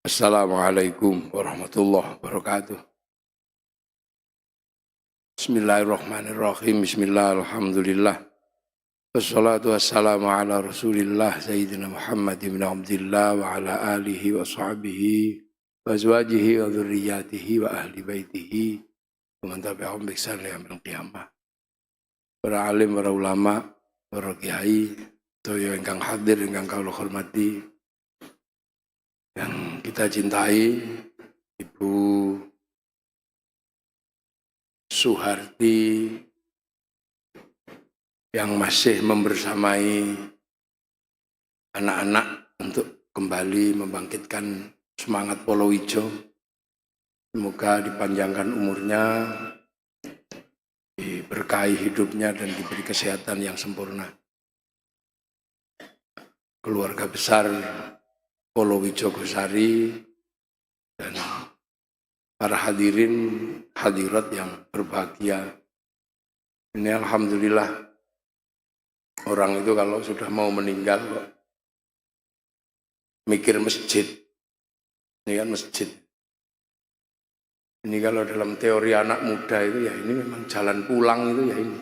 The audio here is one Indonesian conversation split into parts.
Assalamualaikum warahmatullahi wabarakatuh. Bismillahirrahmanirrahim. Bismillahirrahmanirrahim. Wassalatu wassalamu ala rasulillah Sayyidina Muhammad ibn Abdillah wa ala alihi wa sahbihi wa azwajihi wa dhurriyyatihi wa ahli baitihi wa man tabi'ahum bi ihsan ila yaumil qiyamah. Para alim, para ulama, para kiai, toyo ingkang hadir ingkang kula hormati, yang kita cintai, Ibu Suharti yang masih membersamai anak-anak untuk kembali membangkitkan semangat Polowijo. Semoga dipanjangkan umurnya, diberkahi hidupnya dan diberi kesehatan yang sempurna. Keluarga besar Polowijo Gosari dan para hadirin hadirat yang berbahagia. Ini alhamdulillah, orang itu kalau sudah mau meninggal kok mikir masjid. Ini kan masjid. Ini kalau dalam teori anak muda itu ya ini memang jalan pulang itu ya ini.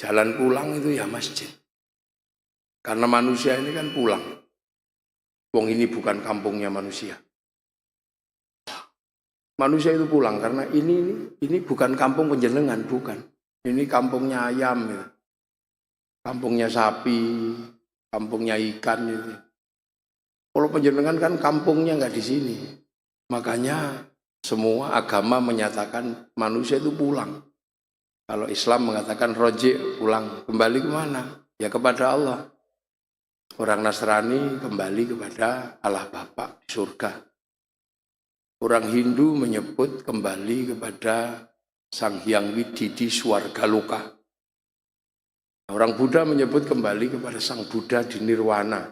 Jalan pulang itu ya masjid. Karena manusia ini kan pulang. Wong ini bukan kampungnya manusia. Manusia itu pulang karena ini bukan kampung penjenengan, bukan. Ini kampungnya ayam, ya. Kampungnya sapi, kampungnya ikan itu. Kalau penjenengan kan kampungnya nggak di sini. Makanya semua agama menyatakan manusia itu pulang. Kalau Islam mengatakan roji, pulang, kembali kemana? Ya kepada Allah. Orang Nasrani kembali kepada Allah Bapa di surga. Orang Hindu menyebut kembali kepada Sang Hyang Wididi Swarga Loka. Orang Buddha menyebut kembali kepada Sang Buddha di Nirwana.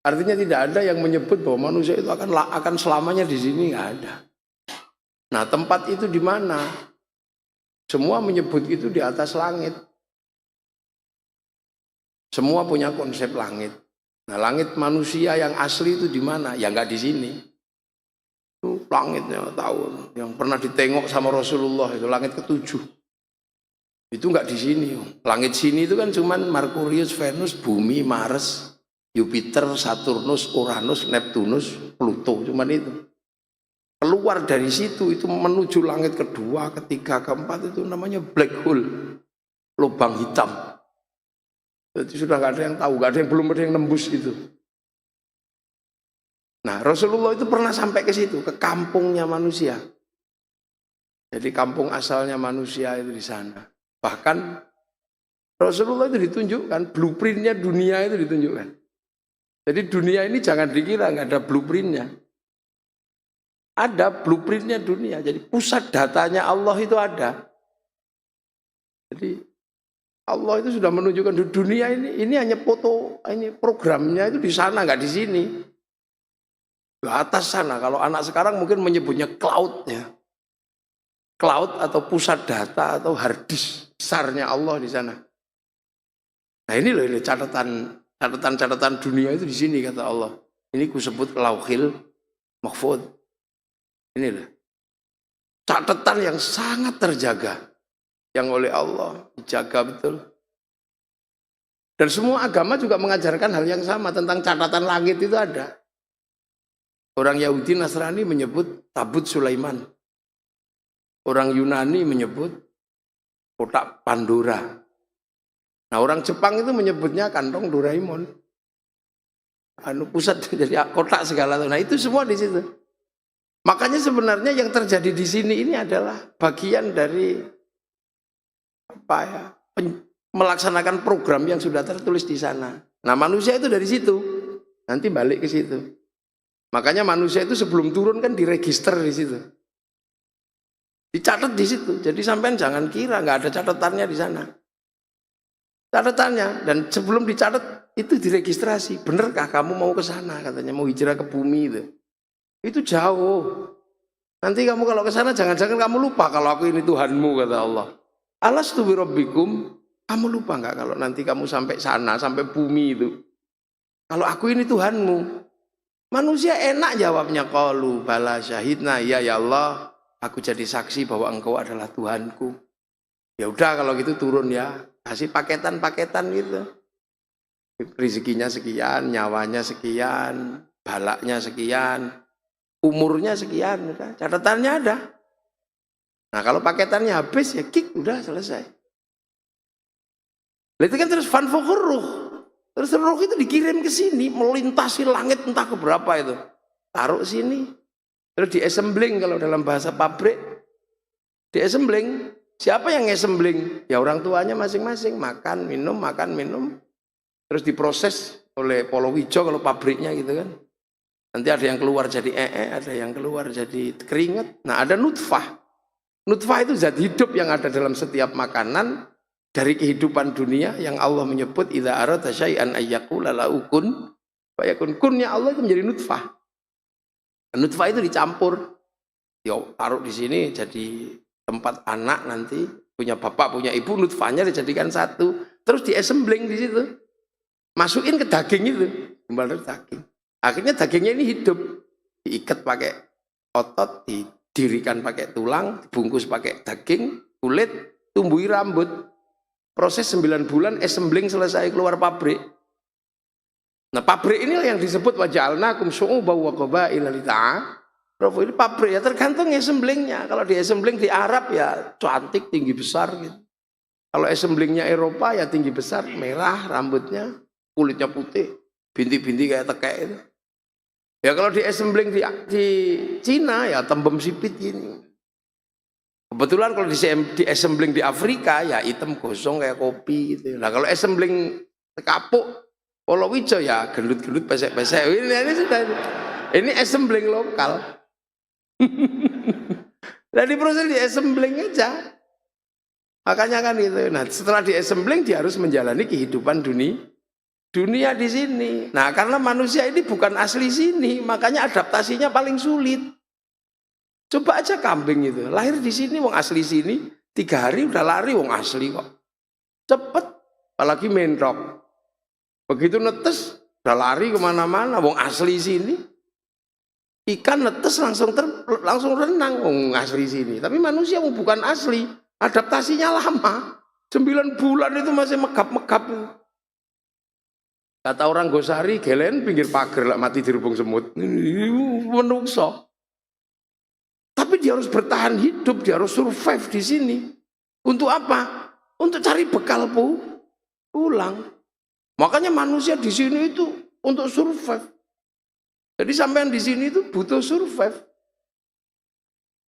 Artinya tidak ada yang menyebut bahwa manusia itu akan selamanya di sini, nggak ada. Nah, tempat itu di mana? Semua menyebut itu di atas langit. Semua punya konsep langit. Nah, langit manusia yang asli itu di mana? Ya nggak di sini. Itu langitnya tahu. Yang pernah ditengok sama Rasulullah itu langit ketujuh. Itu nggak di sini. Langit sini itu kan cuman Merkurius, Venus, Bumi, Mars, Jupiter, Saturnus, Uranus, Neptunus, Pluto. Cuman itu. Keluar dari situ itu menuju langit kedua, ketiga, keempat itu namanya black hole. Lubang hitam. Jadi sudah nggak ada yang tahu, nggak ada yang belum ada yang nembus itu. Nah, Rasulullah itu pernah sampai ke situ, ke kampungnya manusia. Jadi kampung asalnya manusia itu di sana. Bahkan Rasulullah itu ditunjukkan, blueprintnya dunia itu ditunjukkan. Jadi dunia ini jangan dikira nggak ada blueprintnya. Ada blueprintnya dunia. Jadi pusat datanya Allah itu ada. Jadi Allah itu sudah menunjukkan di dunia ini hanya foto, ini programnya itu di sana, nggak di sini. Di atas sana, kalau anak sekarang mungkin menyebutnya cloud ya. Cloud atau pusat data atau hard disk besarnya Allah di sana. Nah ini loh, ini catatan dunia itu di sini kata Allah. Ini kusebut Lauhil Mahfuz. Ini loh. Catatan yang sangat terjaga. Yang oleh Allah dijaga betul. Dan semua agama juga mengajarkan hal yang sama tentang catatan langit itu ada. Orang Yahudi Nasrani menyebut tabut Sulaiman. Orang Yunani menyebut kotak Pandora. Nah orang Jepang itu menyebutnya kantong Doraemon. Pusat jadi kotak segala. Nah itu semua di situ. Makanya sebenarnya yang terjadi di sini ini adalah bagian dari melaksanakan program yang sudah tertulis di sana. Nah manusia itu dari situ, nanti balik ke situ. Makanya manusia itu sebelum turun kan diregister di situ, dicatat di situ. Jadi sampean jangan kira nggak ada catatannya di sana. Catatannya, dan sebelum dicatat itu diregistrasi. Benerkah kamu mau ke sana? Katanya mau hijrah ke bumi itu. Itu jauh. Nanti kamu kalau ke sana jangan-jangan kamu lupa kalau aku ini Tuhanmu kata Allah. Alastu bi rabbikum, kamu lupa nggak kalau nanti kamu sampai sana, sampai bumi itu. Kalau aku ini Tuhanmu. Manusia enak jawabnya, qalu bala syahidna, ya Allah, aku jadi saksi bahwa engkau adalah Tuhanku. Ya udah kalau gitu turun ya, kasih paketan-paketan gitu. Rezekinya sekian, nyawanya sekian, balaknya sekian, umurnya sekian, udah. Catatannya ada. Nah kalau paketannya habis ya kick, udah selesai. Itu kan terus fanfukhur ruh. Terus roh itu dikirim ke sini, melintasi langit entah ke berapa itu. Taruh sini. Terus di-assembling kalau dalam bahasa pabrik. Di-assembling. Siapa yang assembling? Ya orang tuanya masing-masing. Makan, minum, makan, minum. Terus diproses oleh Polowijo kalau pabriknya gitu kan. Nanti ada yang keluar jadi ada yang keluar jadi keringat. Nah ada nutfah. Nutfah itu zat hidup yang ada dalam setiap makanan. Dari kehidupan dunia yang Allah menyebut idza arada syai'an ayyaqula lahu kun fayakun. Kunnya Allah itu menjadi nutfah. Nutfah itu dicampur. Yo taruh di sini jadi tempat anak nanti punya bapak punya ibu, nutfahnya dijadikan satu. Terus di-assembling di situ. Masukin ke daging itu, kembali ke daging. Akhirnya dagingnya ini hidup. Diikat pakai otot, didirikan pakai tulang, dibungkus pakai daging, kulit, tumbuhi rambut. Proses 9 bulan assembling selesai keluar pabrik. Nah pabrik inilah yang disebut waja'alnakum syu'uban wa qabaila lita'arafu. Ini pabrik ya tergantung assemblingnya. Kalau di assembling di Arab ya cantik, tinggi besar gitu. Kalau assemblingnya Eropa ya tinggi besar, merah rambutnya, kulitnya putih, bintik-bintik kayak tekek itu. Ya kalau di assembling di Cina ya tembem sipit gini. Kebetulan kalau di assembling di Afrika ya hitam gosong kayak kopi gitu. Nah kalau assembling kapuk Polowijo ya gendut-gendut pesek-pesek. Ini sudah ini assembling lokal. Nah di proses di assembling aja. Makanya kan gitu. Nah setelah di assembling dia harus menjalani kehidupan dunia di sini. Nah karena manusia ini bukan asli sini, makanya adaptasinya paling sulit. Coba aja kambing itu, lahir di sini, wong asli sini, 3 hari udah lari, wong asli kok. Cepet, apalagi mentok. Begitu netes, udah lari kemana-mana, wong asli sini. Ikan netes langsung renang, wong asli sini. Tapi manusia bukan asli, adaptasinya lama. 9 bulan itu masih megap-megap. Kata orang Gosari, gelen pinggir pagar lah mati dirubung semut. Menungso. Tapi dia harus bertahan hidup, dia harus survive di sini. Untuk apa? Untuk cari bekal pulang. Makanya manusia di sini itu untuk survive. Jadi sampean di sini itu butuh survive.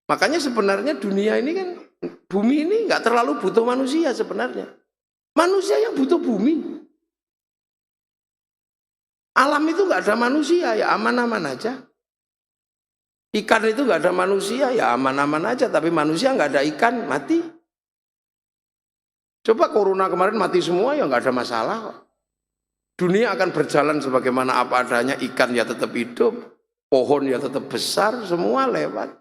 Makanya sebenarnya dunia ini kan, bumi ini nggak terlalu butuh manusia sebenarnya. Manusia yang butuh bumi. Alam itu nggak ada manusia, ya aman-aman aja. Ikan itu nggak ada manusia, ya aman-aman aja. Tapi manusia nggak ada ikan, mati. Coba corona kemarin mati semua, ya nggak ada masalah. Dunia akan berjalan sebagaimana apa adanya. Ikan ya tetap hidup, pohon ya tetap besar, semua lewat.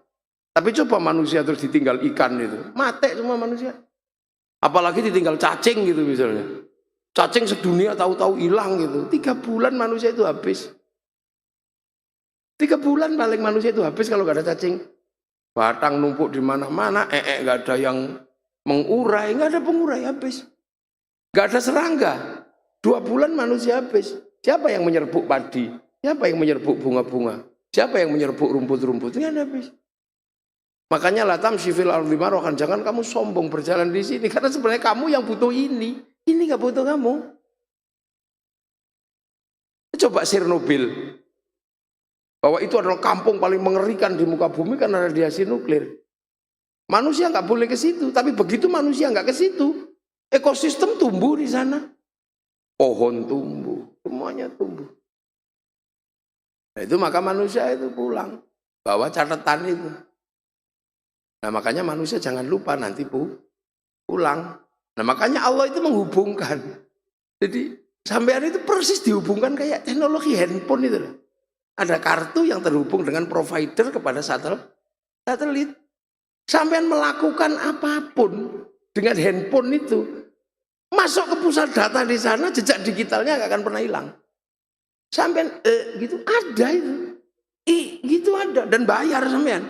Tapi coba manusia terus ditinggal ikan itu, mati semua manusia. Apalagi ditinggal cacing gitu misalnya. Cacing sedunia tahu-tahu hilang gitu. 3 bulan manusia itu habis. 3 bulan paling manusia itu habis kalau nggak ada cacing. Batang numpuk di mana-mana, nggak ada yang mengurai, nggak ada pengurai habis. Nggak ada serangga. 2 bulan manusia habis. Siapa yang menyerbuk padi? Siapa yang menyerbuk bunga-bunga? Siapa yang menyerbuk rumput-rumput? Ini habis. Makanya latam sifil al-limarohan, jangan kamu sombong berjalan di sini karena sebenarnya kamu yang butuh ini. Ini nggak butuh kamu. Coba Chernobyl. Bahwa itu adalah kampung paling mengerikan di muka bumi karena radiasi nuklir. Manusia nggak boleh ke situ, tapi begitu manusia nggak ke situ, ekosistem tumbuh di sana. Pohon tumbuh, semuanya tumbuh. Nah itu maka manusia itu pulang, bawa catatan itu. Nah makanya manusia jangan lupa nanti pulang. Nah makanya Allah itu menghubungkan. Jadi sampean itu persis dihubungkan kayak teknologi handphone itu loh. Ada kartu yang terhubung dengan provider kepada satelit. Sampean melakukan apapun dengan handphone itu, masuk ke pusat data di sana, jejak digitalnya nggak akan pernah hilang. Sampean gitu ada itu. Gitu ada dan bayar sampean.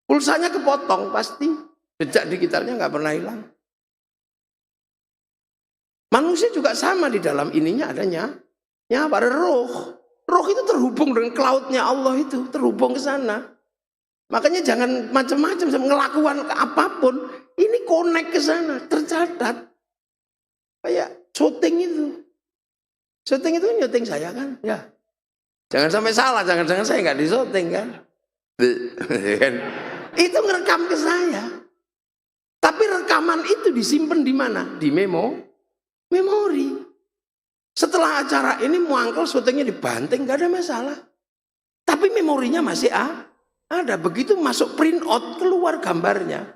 Pulsanya kepotong pasti, jejak digitalnya nggak pernah hilang. Manusia juga sama di dalam ininya adanya nyawa, roh. Roh itu terhubung dengan cloud-nya Allah itu, terhubung ke sana. Makanya jangan macam-macam ngelakukan apapun, ini connect ke sana, tercatat. Kayak syuting itu. Syuting itu nyuting saya kan, ya. Jangan sampai salah, jangan-jangan saya nggak disyuting kan. Itu ngerekam ke saya. Tapi rekaman itu disimpan di mana? Di memori. Setelah acara ini muangkel syutingnya dibanting, nggak ada masalah. Tapi memorinya masih ada. Begitu masuk print out keluar gambarnya.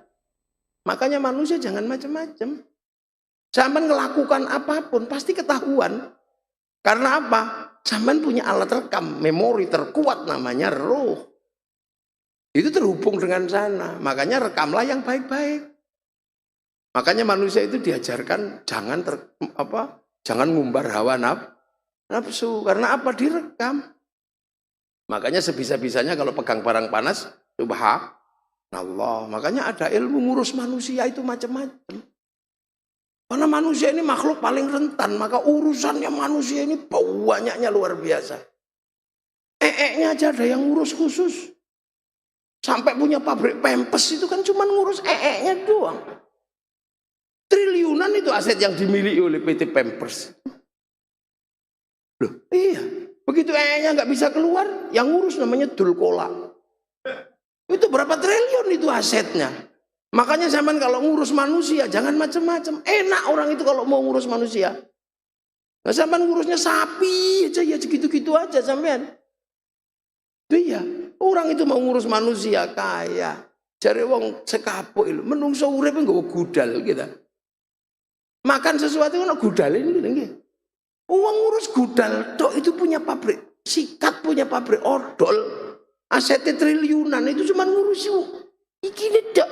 Makanya manusia jangan macam-macam. Sampai ngelakukan apapun pasti ketahuan. Karena apa? Sampai punya alat rekam, memori terkuat namanya roh. Itu terhubung dengan sana. Makanya rekamlah yang baik-baik. Makanya manusia itu diajarkan jangan ngumbar hawa nafsu. Karena apa? Direkam. Makanya sebisa-bisanya kalau pegang barang panas, subhanallah. Makanya ada ilmu ngurus manusia itu macam-macam. Karena manusia ini makhluk paling rentan, maka urusannya manusia ini banyaknya luar biasa. Nya aja ada yang ngurus khusus. Sampai punya pabrik pempes itu kan cuma ngurus nya doang. Triliunan itu aset yang dimiliki oleh PT Pampers. Loh, iya. Begitu nya nggak bisa keluar, yang ngurus namanya Dulkola. Itu berapa triliun itu asetnya. Makanya zaman kalau ngurus manusia jangan macam-macam. Enak orang itu kalau mau ngurus manusia. Nah, zaman ngurusnya sapi aja ya segitu-gitu aja sampean. Iya, orang itu mau ngurus manusia kaya. Jare wong sekapuk itu menungso urip nggawa gudal gitu. Makan sesuatu kan gudal ini nggih. Uang ngurus gudal tok itu punya pabrik. Sikat punya pabrik odol. Asetnya triliunan itu cuma ngurusi iki tok.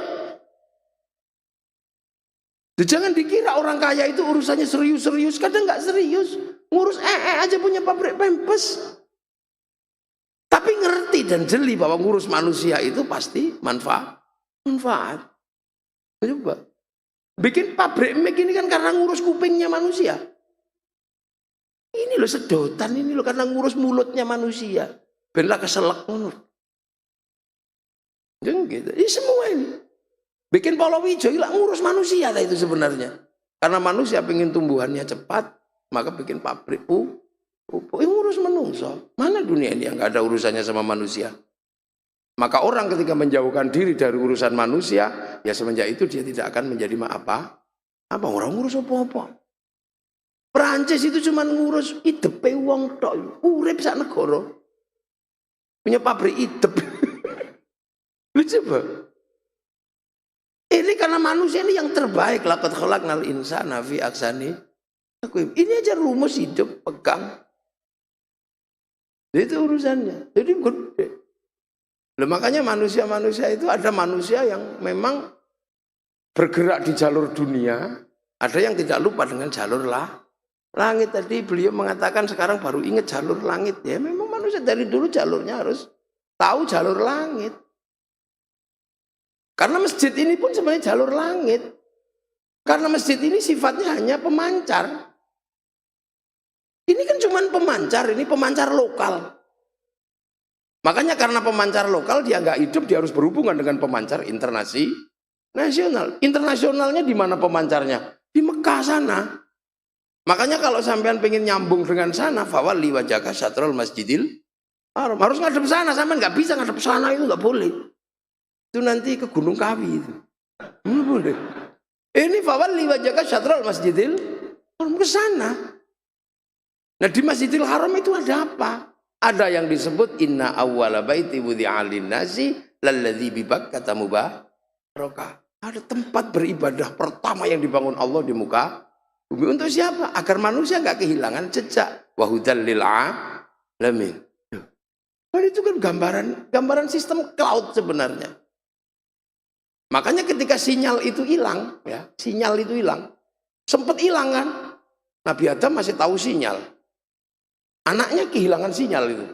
Jangan dikira orang kaya itu urusannya serius-serius, kadang nggak serius. Ngurus aja punya pabrik pempes. Tapi ngerti dan jeli bahwa ngurus manusia itu pasti manfaat. Coba. Bikin pabrik mic ini kan karena ngurus kupingnya manusia. Ini loh sedotan ini loh karena ngurus mulutnya manusia. Benlah keselak ngono. Jangan gitu. Ini semua ini. Bikin palawija ilang ngurus manusia itu sebenarnya. Karena manusia pengen tumbuhannya cepat, maka bikin pabrik ngurus menungso. Mana dunia ini yang nggak ada urusannya sama manusia? Maka orang ketika menjauhkan diri dari urusan manusia, ya semenjak itu dia tidak akan menjadi apa orang ngurus apa-apa. Perancis itu cuma ngurus idepe wong tok, urip sak negara. Punya pabrik idep. Coba. Ini karena manusia ini yang terbaik. Laqad khalaqnal insana fi ahsani taqwim. Ini aja rumus hidup pegang. Itu urusannya. Jadi gede. Loh, makanya manusia-manusia itu ada manusia yang memang bergerak di jalur dunia. Ada yang tidak lupa dengan jalur langit. Tadi beliau mengatakan sekarang baru ingat jalur langit. Ya memang manusia dari dulu jalurnya harus tahu jalur langit. Karena masjid ini pun sebenarnya jalur langit. Karena masjid ini sifatnya hanya pemancar. Ini kan cuma pemancar, ini pemancar lokal. Makanya karena pemancar lokal dia nggak hidup, dia harus berhubungan dengan pemancar internasional. Internasionalnya di mana pemancarnya? Di Mekah sana. Makanya kalau sampean pengen nyambung dengan sana, fawalli wajhaka syatrul masjidil haram. Harus ngadep sana, sampean nggak bisa ngadep sana itu nggak boleh. Itu nanti ke Gunung Kawi itu. Nggak boleh. Ini fawalli wajhaka syatrul masjidil haram, ke sana. Nah di Masjidil Haram itu ada apa? Ada yang disebut inna awwala baiti wudi'a lin-nasi lalladzi bi Bakkah mubarakah. Ada tempat beribadah pertama yang dibangun Allah di muka bumi. Untuk siapa? Agar manusia nggak kehilangan jejak. Wa hudal lil alamin. Nah, itu kan gambaran sistem cloud sebenarnya. Makanya ketika sinyal itu hilang, ya, sinyal itu hilang. Sempat hilang kan? Nabi Adam masih tahu sinyal. Anaknya kehilangan sinyal itu.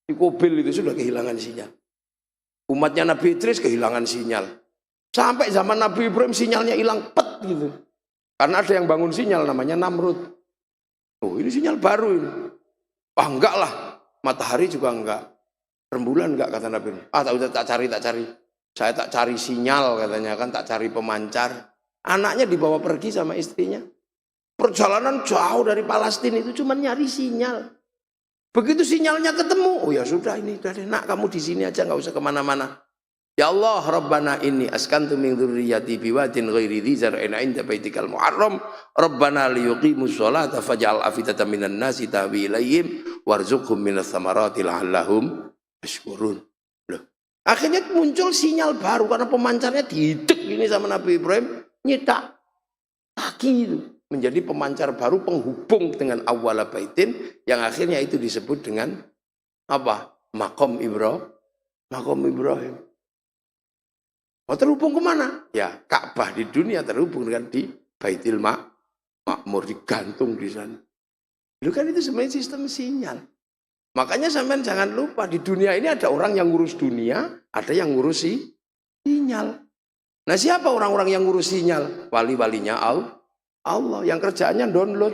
Di Kobil itu sudah kehilangan sinyal. Umatnya Nabi Idris kehilangan sinyal. Sampai zaman Nabi Ibrahim sinyalnya hilang pet gitu. Karena ada yang bangun sinyal namanya Namrud. Oh ini sinyal baru ini. Ah enggak lah. Matahari juga enggak. Rembulan enggak kata Nabi. Ah tak cari. Saya tak cari sinyal katanya kan. Tak cari pemancar. Anaknya dibawa pergi sama istrinya. Perjalanan jauh dari Palestina itu cuma nyari sinyal. Begitu sinyalnya ketemu. Oh ya sudah ini. Nak kamu di sini aja enggak usah kemana-mana. Ya Allah Rabbana inni askantu min dzurriyyati biwadin ghairi dzi zar'in 'inda baitikal muharram Rabbana liyuqimus sholata faj'al afidatan minan nasi tahwi ilaihim warzuqhum minas thamarati la'allahum yashkurun. Loh. Akhirnya muncul sinyal baru karena pemancarnya dihidek ini sama Nabi Ibrahim nyetak lagi itu menjadi pemancar baru penghubung dengan awwala baitin yang akhirnya itu disebut dengan apa? Maqam Ibrahim. Mau terhubung kemana? Ya Ka'bah di dunia terhubung dengan di Baitul Ma'mur, digantung di sana. Itu kan itu sebenarnya sistem sinyal. Makanya sampean jangan lupa di dunia ini ada orang yang ngurus dunia, ada yang ngurus sinyal. Nah siapa orang-orang yang ngurus sinyal? Wali-walinya Allah yang kerjaannya download.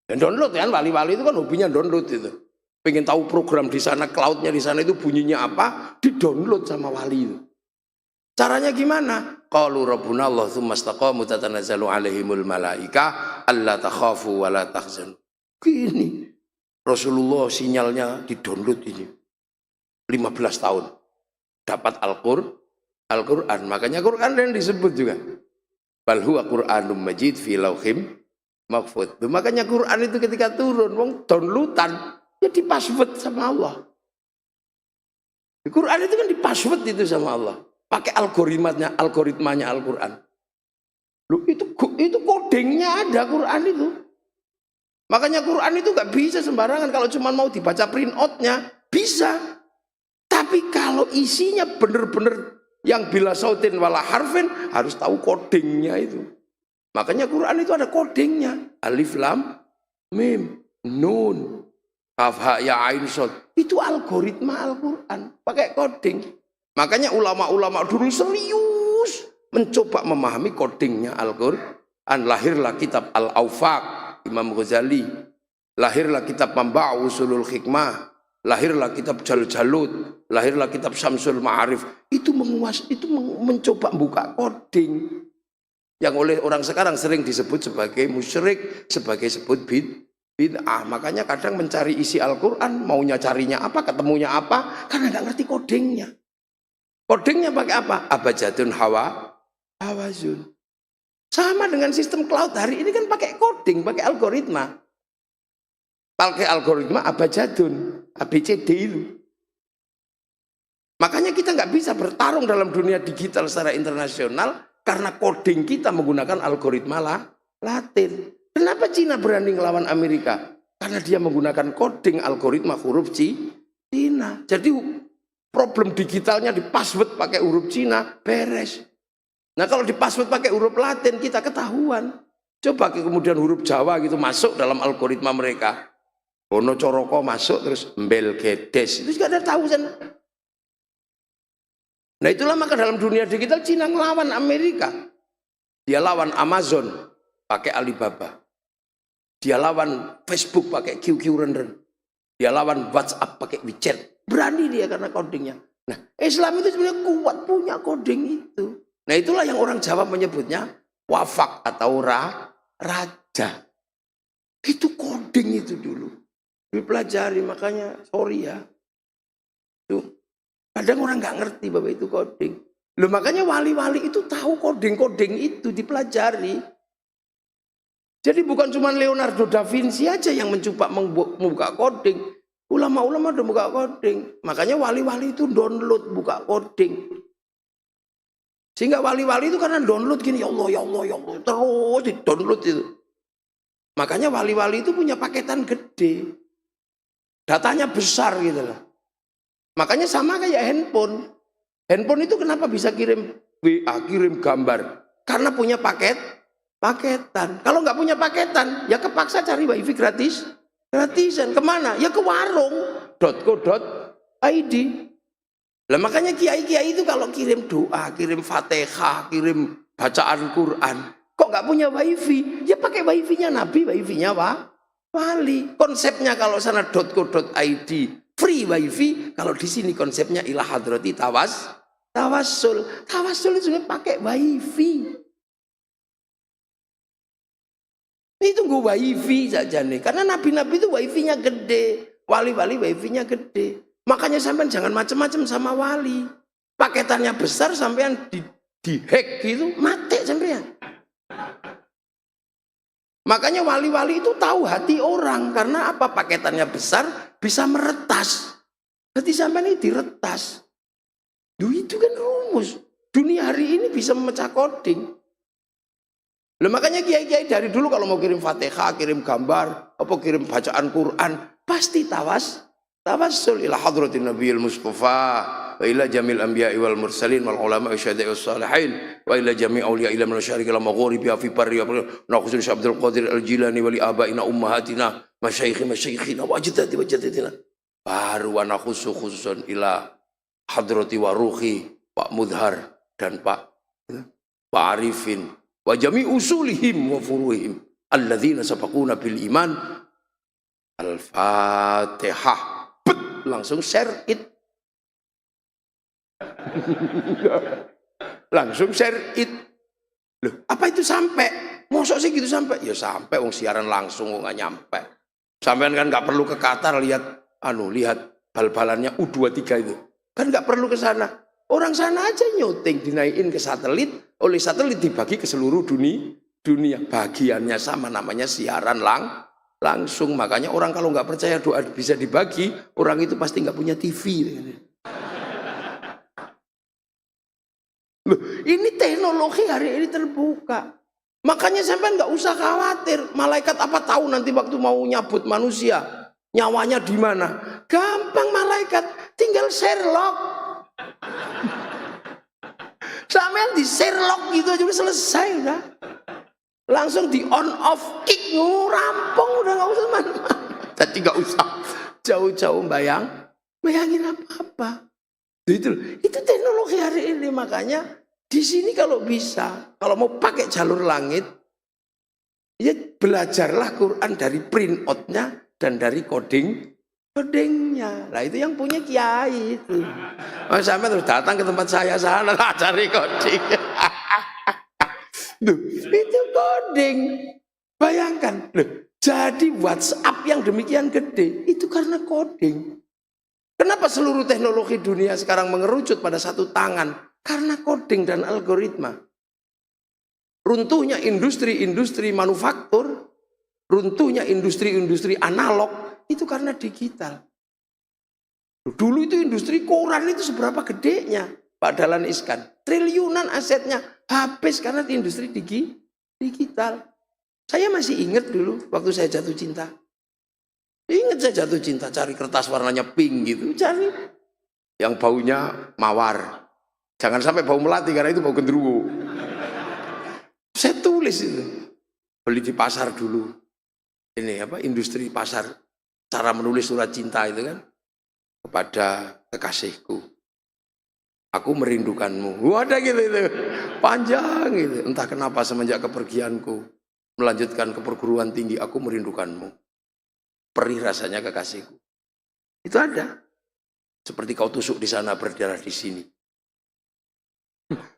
Dan download kan wali-wali itu kan hobinya download itu. Pengen tahu program di sana, cloudnya di sana itu bunyinya apa, di-download sama wali itu. Caranya gimana? Qalu rabbuna Allah tsumma istaqamu tatanazzalu alaihimul malaika alla takhafu wa la tahzanu. Gini. Rasulullah sinyalnya di-download ini. 15 tahun. Dapat Al-Qur'an. Makanya Qur'an yang disebut juga. Bal huwa Qur'anum Majid fi lauhim mahfuz. Makanya Qur'an itu ketika turun, wong downloadan ya di password sama Allah. Di Quran itu kan di password itu sama Allah. Pakai algoritmanya Al-Quran. Loh, itu codingnya ada Quran itu. Makanya Quran itu gak bisa sembarangan. Kalau cuma mau dibaca print outnya bisa. Tapi kalau isinya benar-benar yang bila sautin wala harfin harus tahu codingnya itu. Makanya Quran itu ada codingnya. Alif lam mim nun kaf ha ya ain shad. Itu algoritma Al-Qur'an pakai coding. Makanya ulama-ulama dulu serius mencoba memahami codingnya Al-Qur'an. Lahirlah kitab Al-Awfaq Imam Ghazali. Lahirlah kitab Mamba'u Usulul Hikmah. Lahirlah kitab Jaljalut. Lahirlah kitab Syamsul Ma'arif. Itu mencoba membuka coding yang oleh orang sekarang sering disebut sebagai musyrik, sebagai sebut bid'ah. Makanya kadang mencari isi Al-Quran, maunya carinya apa, ketemunya apa, karena nggak ngerti codingnya. Codingnya pakai apa? Abjadun hawazun. Sama dengan sistem cloud hari ini kan pakai coding, pakai algoritma. Pakai algoritma abjadun, ABCD itu. Makanya kita nggak bisa bertarung dalam dunia digital secara internasional karena coding kita menggunakan algoritma Latin. Kenapa Cina berani ngelawan Amerika? Karena dia menggunakan coding algoritma huruf Cina. Jadi problem digitalnya di password pakai huruf Cina beres. Nah kalau di password pakai huruf Latin kita ketahuan. Coba kemudian huruf Jawa gitu masuk dalam algoritma mereka. Bono Coroko masuk terus Mbel Gedes. Itu juga ada tahu sana. Nah itulah maka dalam dunia digital Cina ngelawan Amerika. Dia lawan Amazon pakai Alibaba. Dia lawan Facebook pakai QQ Render. Dia lawan WhatsApp pakai WeChat. Berani dia karena codingnya. Nah Islam itu sebenarnya kuat punya coding itu. Nah itulah yang orang Jawa menyebutnya wafak atau raja. Itu coding itu dulu. Dipelajari makanya sorry ya. Tuh. Kadang orang nggak ngerti bahwa itu coding. Loh makanya wali-wali itu tahu coding-coding itu dipelajari. Jadi bukan cuma Leonardo da Vinci aja yang mencoba membuka coding. Ulama-ulama udah buka coding. Makanya wali-wali itu download buka coding. Sehingga wali-wali itu karena download gini, ya Allah, ya Allah, ya Allah. Terus di download itu. Makanya wali-wali itu punya paketan gede. Datanya besar gitu loh. Makanya sama kayak handphone. Handphone itu kenapa bisa kirim WA, kirim gambar? Karena punya paketan. Kalau nggak punya paketan, ya kepaksa cari wifi gratis. Gratisan. Kemana? Ya ke warung. .co.id. Lah makanya kiai-kiai itu kalau kirim doa, kirim Fatihah, kirim bacaan Quran, kok nggak punya wifi? Ya pakai wifi-nya Nabi, wifi-nya wali. Konsepnya kalau sana .co.id free wifi, kalau di sini konsepnya ila hadrati tawassul. Tawassul itu pakai wifi. Itu gue wifi saja nih, karena nabi-nabi itu wifi-nya gede, wali-wali wifi-nya gede. Makanya sampean jangan macam-macam sama wali. Paketannya besar sampean di hack gitu, mati sampean. Makanya wali-wali itu tahu hati orang, karena apa? Paketannya besar bisa meretas. Hati sampean ini diretas. Duh, itu kan rumus. Dunia hari ini bisa memecah coding. Loh, makanya kiai-kiai dari dulu kalau mau kirim Fatihah, kirim gambar, apa kirim bacaan Quran, pasti tawassul ila hadratin nabiyil mustafa wa ila jamil anbiya'i wal mursalin wal ulama wa syuhada'i was salihin wa ila jami' awliya ila masyariqi ila maghribi fi barri wa naqsul Abdul Qadir al-Jilani wa li abaina ummahatina masyayikhina wa ajdadina baru wa nakhussu khususan ila hadrati wa ruhi Pak Mudhar dan Pak Arifin wa jami' usulihim wa furuhim alladzina sabaquna bil iman. Al-Fatihah. Langsung share it. Langsung share it. Loh, apa itu sampai? Mosok sih gitu sampai? Ya sampai, wong siaran langsung nggak nyampe. Sampean kan nggak perlu ke Qatar lihat bal-balannya U23 itu. Kan nggak perlu ke sana. Orang sana aja nyuting, dinaikin ke satelit, oleh satelit dibagi ke seluruh dunia. Bagiannya sama, namanya siaran langsung. Makanya orang kalau nggak percaya doa bisa dibagi, orang itu pasti nggak punya TV. Loh, ini teknologi hari ini terbuka. Makanya sampai nggak usah khawatir. Malaikat apa tahu nanti waktu mau nyabut manusia, nyawanya di mana? Gampang malaikat, tinggal Sherlock. Sampai di Sherlock gitu aja udah selesai udah. Langsung di on off kick, rampung udah nggak usah mana-mana. Jadi nggak usah jauh-jauh bayangin apa-apa. Itu teknologi hari ini. Makanya di sini kalau bisa, kalau mau pakai jalur langit, ya belajarlah Quran dari print out-nya dan dari codingnya. Nah itu yang punya kiai itu. Sampai terus datang ke tempat saya sana cari coding. Duh, itu coding. Bayangkan, loh, jadi WhatsApp yang demikian gede itu karena coding. Kenapa seluruh teknologi dunia sekarang mengerucut pada satu tangan? Karena coding dan algoritma. Runtuhnya industri-industri manufaktur, runtuhnya industri-industri analog itu karena digital. Dulu itu industri koran itu seberapa gedenya, Pak Dahlan Iskan? Triliunan asetnya habis karena industri digital. Saya masih ingat dulu waktu saya jatuh cinta. Ingat saya jatuh cinta, cari kertas warnanya pink gitu, cari yang baunya mawar. Jangan sampai bau melati karena itu bau genderuwo. Saya tulis itu, beli di pasar dulu. Ini apa? Industri pasar, cara menulis surat cinta itu kan, kepada kekasihku. Aku merindukanmu. Ada gitu itu, panjang gitu. Entah kenapa semenjak kepergianku, melanjutkan ke perguruan tinggi, aku merindukanmu. Perih rasanya kekasihku. Itu ada. Seperti kau tusuk di sana, berdarah di sini.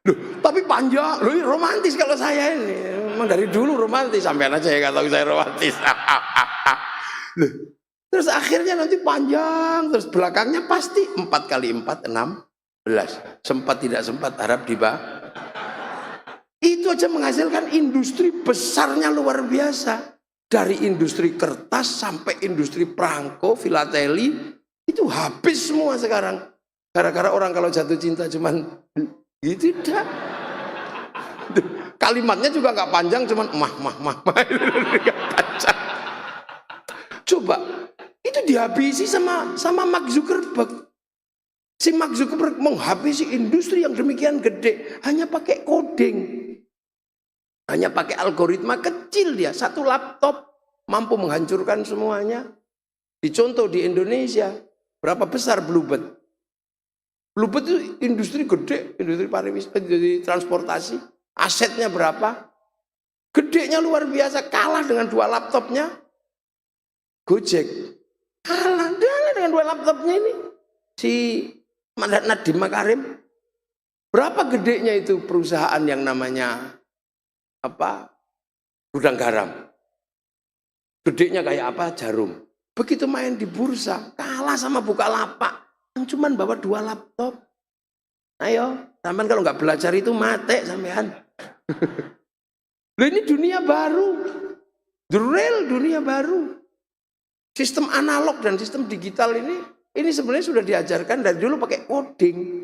Loh, tapi panjang. Loh, romantis kalau saya ini. Memang dari dulu romantis. Sampean aja ya tahu saya romantis. Loh, terus akhirnya nanti panjang. Terus belakangnya pasti 4 kali 4, 16. Sempat tidak sempat, harap itu aja menghasilkan industri besarnya luar biasa. Dari industri kertas sampai industri perangko, filateli, itu habis semua sekarang. Gara-gara orang kalau jatuh cinta cuman gitu dah. Kalimatnya juga nggak panjang, cuman mah. Coba, itu dihabisi sama Mark Zuckerberg. Si Mark Zuckerberg menghabisi industri yang demikian gede hanya pakai coding. Hanya pakai algoritma kecil dia, satu laptop mampu menghancurkan semuanya. Dicontoh di Indonesia, berapa besar Bluebird? Bluebird itu industri gede, industri pariwisata, industri transportasi. Asetnya berapa? Gedenya luar biasa, kalah dengan 2 laptopnya Gojek. Kalah dengan 2 laptopnya ini. Si Nadiem Makarim. Berapa gedenya itu perusahaan yang namanya gudang garam. Gedenya kayak apa? Jarum. Begitu main di bursa, kalah sama Bukalapak yang cuman bawa 2 laptop. Ayo, sampean kalau nggak belajar itu mati sampean. Loh, ini dunia baru. The real dunia baru. Sistem analog dan sistem digital ini sebenarnya sudah diajarkan dari dulu pakai coding.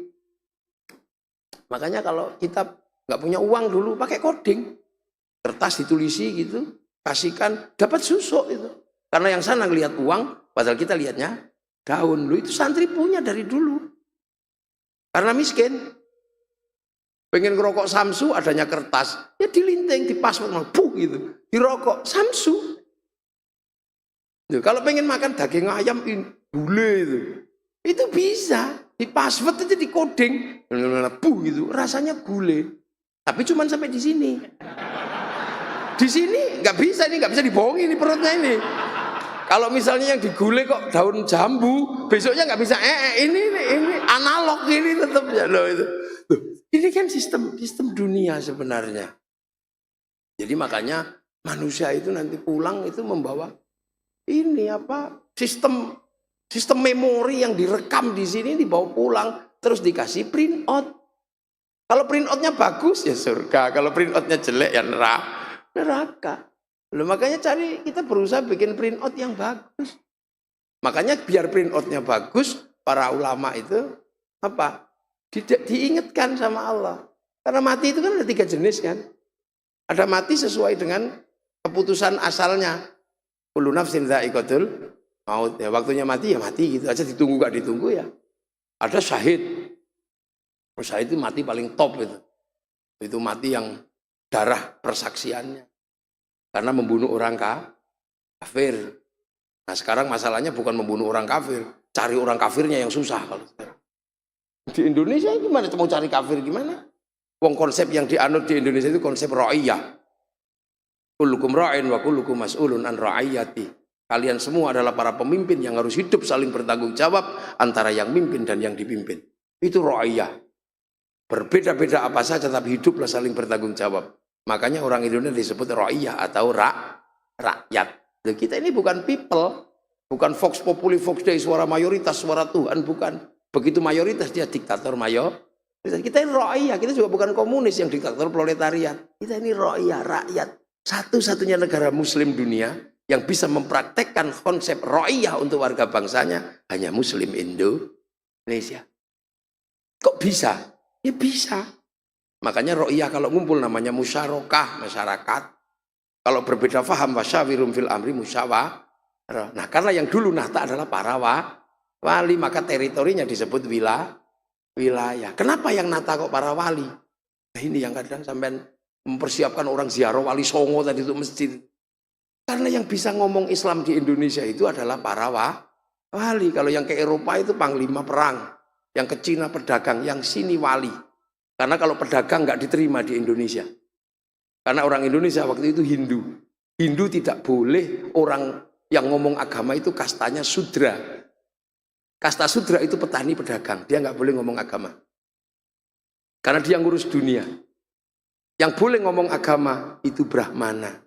Makanya kalau kita nggak punya uang dulu pakai coding. Kertas ditulisi gitu, kasihkan, dapat susuk itu. Karena yang sana ngelihat uang, padahal kita lihatnya daun. Lu itu santri punya dari dulu. Karena miskin. Pengen ngerokok Samsu, adanya kertas. Ya dilinting, dipasword, gitu. Dirokok Samsu. Kalau pengen makan daging ayam, gule itu bisa. Dipasword aja di coding. Gitu. Rasanya gule. Tapi cuman sampai di sini. Di sini nggak bisa dibohongi ini perutnya ini. Kalau misalnya yang digule kok daun jambu, besoknya nggak bisa. Ini analog ini tetap ya loh itu. Ini kan sistem dunia sebenarnya. Jadi makanya manusia itu nanti pulang itu membawa ini sistem memori yang direkam di sini dibawa pulang terus dikasih print out. Kalau print outnya bagus ya surga, kalau print outnya jelek ya neraka. Loh, makanya kita berusaha bikin print out yang bagus. Makanya biar print outnya bagus, para ulama itu diingatkan sama Allah. Karena mati itu kan ada 3 jenis kan. Ada mati sesuai dengan keputusan asalnya. Kullu nafsin dha'iqatul maut. Ya, waktunya mati ya mati gitu aja, ditunggu gak ditunggu ya. Ada syahid. Syahid itu mati paling top itu. Itu mati yang darah persaksiannya. Karena membunuh orang kafir. Nah sekarang masalahnya bukan membunuh orang kafir. Cari orang kafirnya yang susah kalau sekarang. Di Indonesia gimana mau cari kafir gimana? Wong konsep yang dianut di Indonesia itu konsep ra'iyah. Kullukum ra'in wa kullukum mas'ulun an ra'iyati. Kalian semua adalah para pemimpin yang harus hidup saling bertanggung jawab antara yang mimpin dan yang dipimpin. Itu ra'iyah. Berbeda-beda apa saja tapi hiduplah saling bertanggung jawab. Makanya orang Indonesia disebut ra'iyah atau rakyat. Jadi kita ini bukan people, bukan Vox Populi, Vox Dei, suara mayoritas, suara Tuhan, bukan. Begitu mayoritas dia diktator mayoritas. Kita ini ra'iyah, kita juga bukan komunis yang diktator proletariat. Kita ini ra'iyah, rakyat. Satu-satunya negara muslim dunia yang bisa mempraktekkan konsep ra'iyah untuk warga bangsanya hanya muslim Indonesia. Kok bisa? Ya bisa. Makanya ra'iyah kalau ngumpul namanya musyarakah, masyarakat. Kalau berbeda faham wasyawirum fil amri musyawarah. Nah, karena yang dulu nahta adalah para wali, maka teritorinya disebut wilayah. Kenapa yang nata kok para wali? Nah, ini yang kadang sampai mempersiapkan orang ziarah wali Songo tadi itu masjid. Karena yang bisa ngomong Islam di Indonesia itu adalah para wali. Kalau yang ke Eropa itu panglima perang, yang ke Cina pedagang, yang sini wali. Karena kalau pedagang nggak diterima di Indonesia. Karena orang Indonesia waktu itu Hindu. Hindu tidak boleh orang yang ngomong agama itu kastanya Sudra. Kasta Sudra itu petani pedagang. Dia nggak boleh ngomong agama. Karena dia ngurus dunia. Yang boleh ngomong agama itu Brahmana.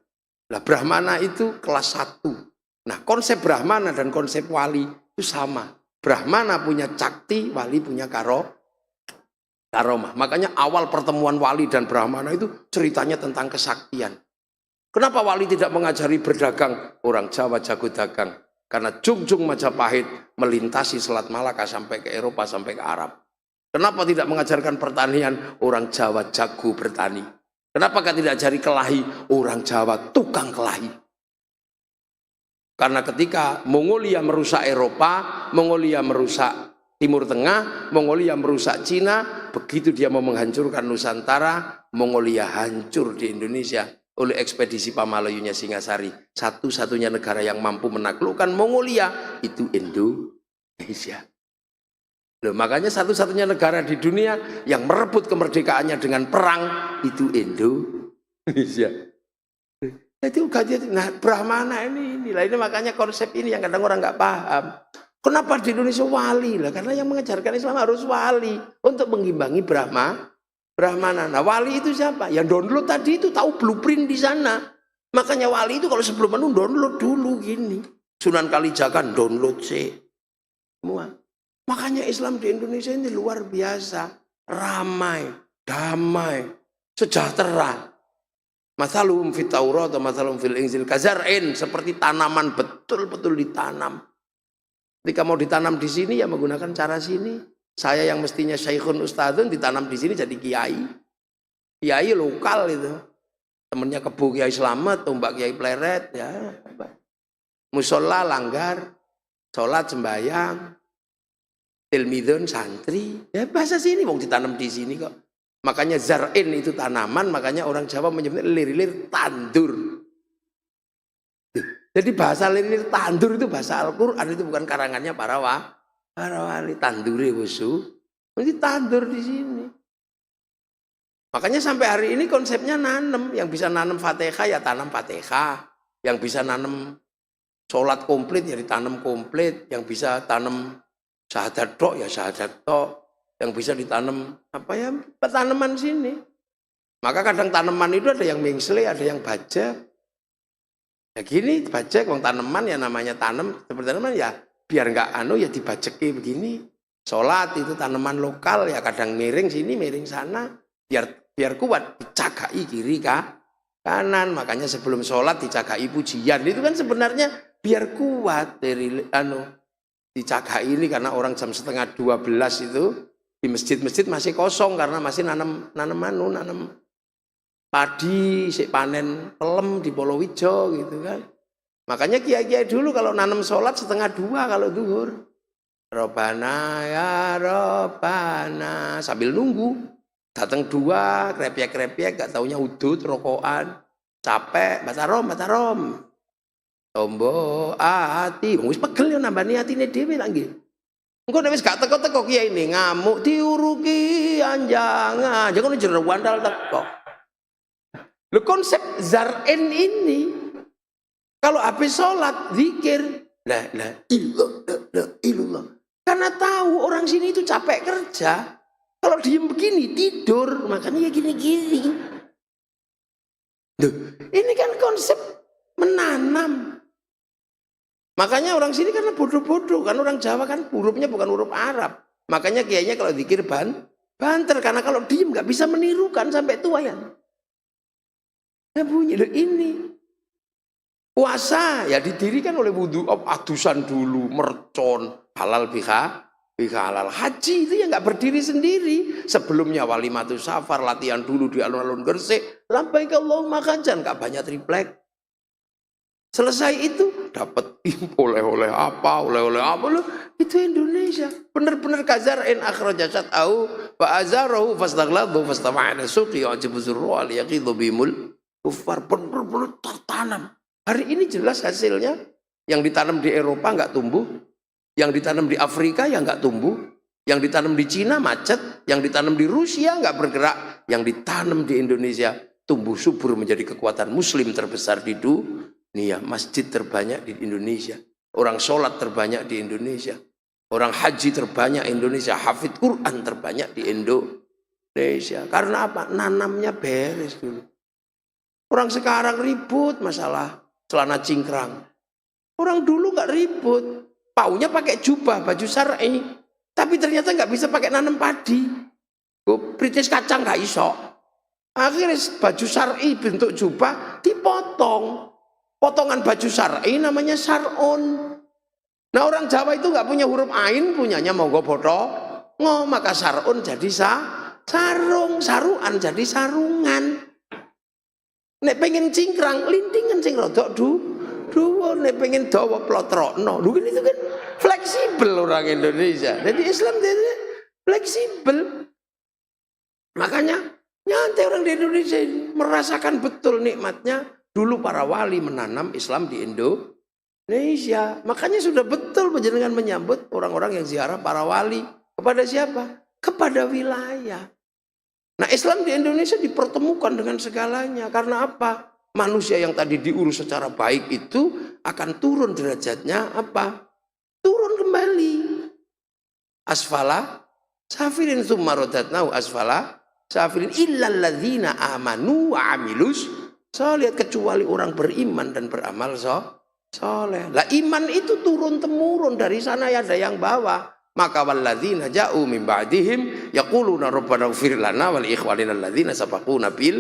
Nah, Brahmana itu kelas 1. Nah, konsep Brahmana dan konsep wali itu sama. Brahmana punya cakti, wali punya karomah. Makanya awal pertemuan wali dan Brahmana itu ceritanya tentang kesaktian. Kenapa wali tidak mengajari berdagang? Orang Jawa jago dagang. Karena Jungjung Majapahit melintasi Selat Malaka sampai ke Eropa, sampai ke Arab. Kenapa tidak mengajarkan pertanian? Orang Jawa jago bertani. Kenapa tidak ajari kelahi? Orang Jawa tukang kelahi. Karena ketika Mongolia merusak Eropa, Mongolia merusak Timur Tengah, Mongolia merusak Cina, begitu dia mau menghancurkan Nusantara, Mongolia hancur di Indonesia. oleh ekspedisi Pamalayunya Singasari. Satu-satunya negara yang mampu menaklukkan Mongolia itu Indonesia. Loh, makanya satu-satunya negara di dunia yang merebut kemerdekaannya dengan perang itu Indonesia. Itu kajian. Nah, Brahmana ini makanya konsep ini yang kadang orang nggak paham. Kenapa di Indonesia wali? Lah karena yang mengajarkan Islam harus wali untuk mengimbangi Brahmana. Nah, wali itu siapa? Yang download tadi itu tahu blueprint di sana. Makanya wali itu kalau sebelum download dulu gini. Sunan Kalijaga download sih. Semua. Makanya Islam di Indonesia ini luar biasa. Ramai, damai, sejahtera. Mathalum fit Taurat atau mathalum fil Injil kazar'in, seperti tanaman betul-betul ditanam. Ketika mau ditanam di sini ya menggunakan cara sini. Saya yang mestinya syekhun ustadzun ditanam di sini jadi kiai. Kiai lokal itu. Temennya Kebo Kiai Slamet, Tombak Kiai Pleret ya. Musola langgar, sholat sembahyang, tilmidun santri. Ya bahasa sini mau ditanam di sini kok. Makanya zar'in itu tanaman, makanya orang Jawa menyebutnya lir-lir tandur. Jadi bahasa lir-lir tandur itu bahasa Al-Quran, itu bukan karangannya para wali. Tandure wusu, ini tandur di sini. Makanya sampai hari ini konsepnya nanam, yang bisa nanam Fatihah ya tanam Fatihah, yang bisa nanam sholat komplit ya ditanam komplit, yang bisa tanam syahadat tok ya syahadat tok. Yang bisa ditanam tanaman sini. Maka kadang tanaman itu ada yang mengsle, ada yang bajak. Ya gini bajak, wong tanaman ya namanya tanam seperti tanaman ya biar nggak ya dibajeki begini. Sholat itu tanaman lokal ya kadang miring sini miring sana biar kuat dicagai kiri kanan. Makanya sebelum sholat dicagai pujian itu kan sebenarnya biar kuat dari dicagai ini karena orang jam 11:30 itu di masjid-masjid masih kosong karena masih nanam padi, sik panen pelem di Polowijo gitu kan. Makanya kiai-kiai dulu kalau nanam sholat 1:30 kalau zuhur. Robana ya Robana sambil nunggu. Datang 2 krepiak-krepiak gak taunya udut rokokan. Capek baca rom. Tombo ati wis pegel yo nambani atine dhewe lak nggih. Engko nek wis gak teko-teko kiai ini ngamuk diuruki anjangan. Jangan jero wandal teko. Lho konsep zar'in ini kalau habis sholat zikir la ilallah. Karena tahu orang sini itu capek kerja. Kalau diem begini tidur, makanya ya gini-gini. Duh, ini kan konsep menanam. Makanya orang sini karena bodoh-bodoh, kan orang Jawa kan hurufnya bukan huruf Arab. Makanya kiainya kalau zikir banter, karena kalau diem nggak bisa menirukan sampai tua ya. Nah bunyi loh ini. Puasa ya didirikan oleh wudhu, adusan dulu, mercon, halal biha halal. Haji itu ya nggak berdiri sendiri. Sebelumnya walimatus safar, latihan dulu di alun-alun Gresik. Labbaik Allahumma hajjan, nggak banyak triplek. Selesai itu dapat oleh-oleh apa loh. Itu Indonesia. Benar-benar kazar'in akhraja syat'ahu wa azarahu fastaghladu fastama'ana suqi yu'jibu zurru'a liyaqidhu bimul kufar. Benar-benar tertanam. Hari ini jelas hasilnya. Yang ditanam di Eropa nggak tumbuh. Yang ditanam di Afrika ya nggak tumbuh. Yang ditanam di Cina macet. Yang ditanam di Rusia nggak bergerak. Yang ditanam di Indonesia tumbuh subur menjadi kekuatan muslim terbesar di dunia. Masjid terbanyak di Indonesia. Orang sholat terbanyak di Indonesia. Orang haji terbanyak Indonesia. Hafidh Quran terbanyak di Indonesia. Karena apa? Nanamnya beres dulu. Orang sekarang ribut masalah celana cingkrang. Orang dulu nggak ribut. Paunya pakai jubah, baju syar'i. Tapi ternyata nggak bisa pakai nanam padi. Britis kacang nggak iso. Akhirnya baju syar'i bentuk jubah dipotong. Potongan baju syar'i namanya syar'un. Nah orang Jawa itu nggak punya huruf ain, punyanya monggo bodoh. Maka syar'un jadi sarung, saruan jadi sarungan. Nek pengen cingkrang, lintingan sing rodok dhuwur, nek pengen dawa plotrokno. Lho itu kan fleksibel orang Indonesia. Jadi Islam itu fleksibel. Makanya Nyantai orang di Indonesia ini. Merasakan betul nikmatnya. Dulu para wali menanam Islam di Indonesia. Makanya sudah betul panjenengan menyambut orang-orang yang ziarah para wali. Kepada siapa? Kepada wilayah. Nah, Islam di Indonesia dipertemukan dengan segalanya. Karena apa? Manusia yang tadi diurus secara baik itu akan turun derajatnya apa? Turun kembali. Asfala safilin tsumma radatnahu asfala safilin illal ladzina amanu wa amilus sholih, kecuali orang beriman dan beramal soleh. Lah iman itu turun temurun, dari sana ada yang bawa. Maka walladzina ja'u min ba'dihim yaquluna rabbana ighfir lana wa li ikhwanina alladzina sabaquna bil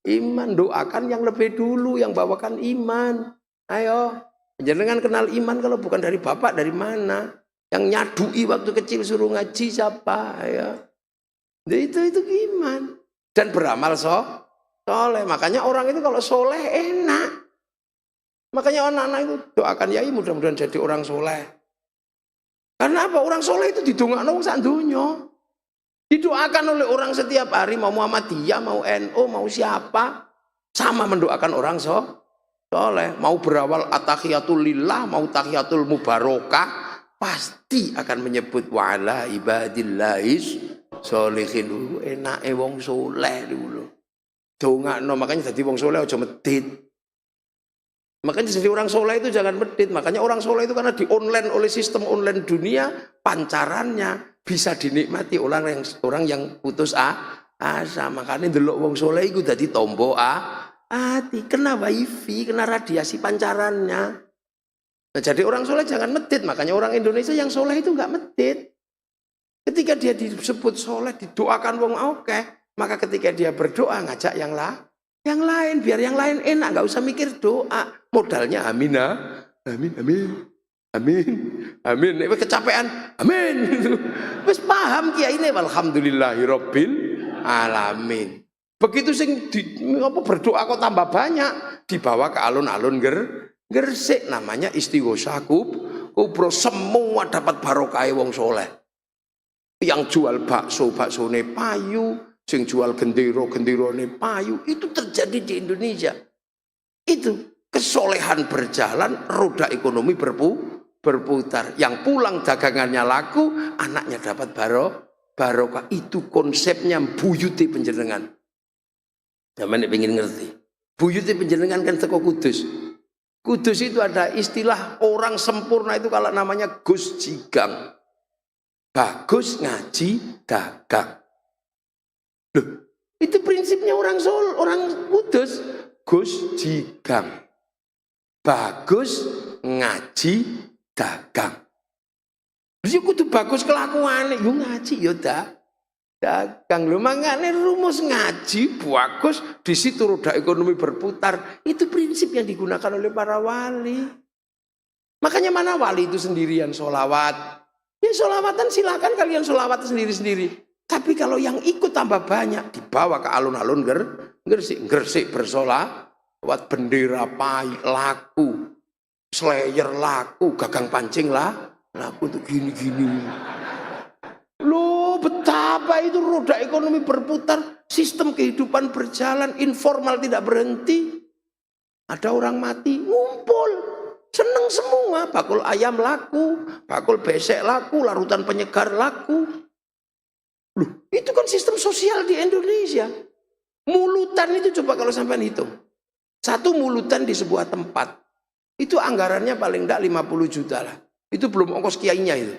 iman. Doakan yang lebih dulu, yang bawakan iman. Ayo, jangan kenal iman kalau bukan dari bapak, dari mana? Yang nyadui waktu kecil suruh ngaji siapa? Ya. Itu iman. Dan beramal soleh. Makanya orang itu kalau soleh enak. Makanya anak-anak itu doakan yai mudah-mudahan jadi orang soleh. Karena apa? Orang soleh itu didongakno wong sak donya. Didoakan oleh orang setiap hari, mau Muhammadiyah, mau NU, mau siapa. Sama mendoakan orang soleh. Mau berawal at-tahiyatul lillah, mau tahiyatul mubarakah, pasti akan menyebut wa'ala ibadillahis sholihin. Dulu enake wong soleh dulu. Dongakno, makanya jadi wong soleh aja medit. Makanya jadi orang soleh itu jangan medit. Makanya orang soleh itu karena di online oleh sistem online dunia, pancarannya bisa dinikmati orang yang putus asa. Makanya delok wong soleh itu jadi tombo hati, kena wifi, kena radiasi pancarannya. Nah, jadi orang soleh jangan medit. Makanya orang Indonesia yang soleh itu nggak medit. Ketika dia disebut soleh, didoakan wong oke, maka ketika dia berdoa ngajak yang lain, biar yang lain enak, nggak usah mikir doa. Modalnya amin, amin. Kecapean, amin. Wis paham kiai ini, alhamdulillahirabbil alamin. Begitu sing berdoa kok tambah banyak, dibawa ke alun-alun Gresik, namanya istighosah kubro. Semua dapat barokah wong soleh. Yang jual baksone payu, sing jual gendero-genderone payu, itu terjadi di Indonesia. Itu kesolehan berjalan, roda ekonomi berputar. Yang pulang dagangannya laku, anaknya dapat barokah. Itu konsepnya buyuti penjenengan. Zaman ini pengen ngerti. Buyuti penjenengan kan teko Kudus. Kudus itu ada istilah orang sempurna itu kalau namanya Gus Jigang. Bagus ngaji dagang. Loh, itu prinsipnya orang Kudus. Gus Jigang. Bagus ngaji dagang. Jadi kudu bagus kelakuane, yo ngaji yo dagang. Lho mangane rumus ngaji bagus, di situ roda ekonomi berputar. Itu prinsip yang digunakan oleh para wali. Makanya mana wali itu sendirian sholawat. Ya sholawatan silakan kalian sholawat sendiri-sendiri. Tapi kalau yang ikut tambah banyak, dibawa ke alun-alun Gresik bersolawat, bendera pai laku, slayer laku, gagang pancing laku tuh gini-gini. Loh betapa itu roda ekonomi berputar, sistem kehidupan berjalan, informal tidak berhenti. Ada orang mati, ngumpul. Seneng semua, bakul ayam laku, bakul besek laku, larutan penyegar laku. Loh, itu kan sistem sosial di Indonesia. Mulutan itu coba kalau sampai hitung. Satu mulutan di sebuah tempat, itu anggarannya paling enggak 50 juta lah. Itu belum ongkos kiainya itu.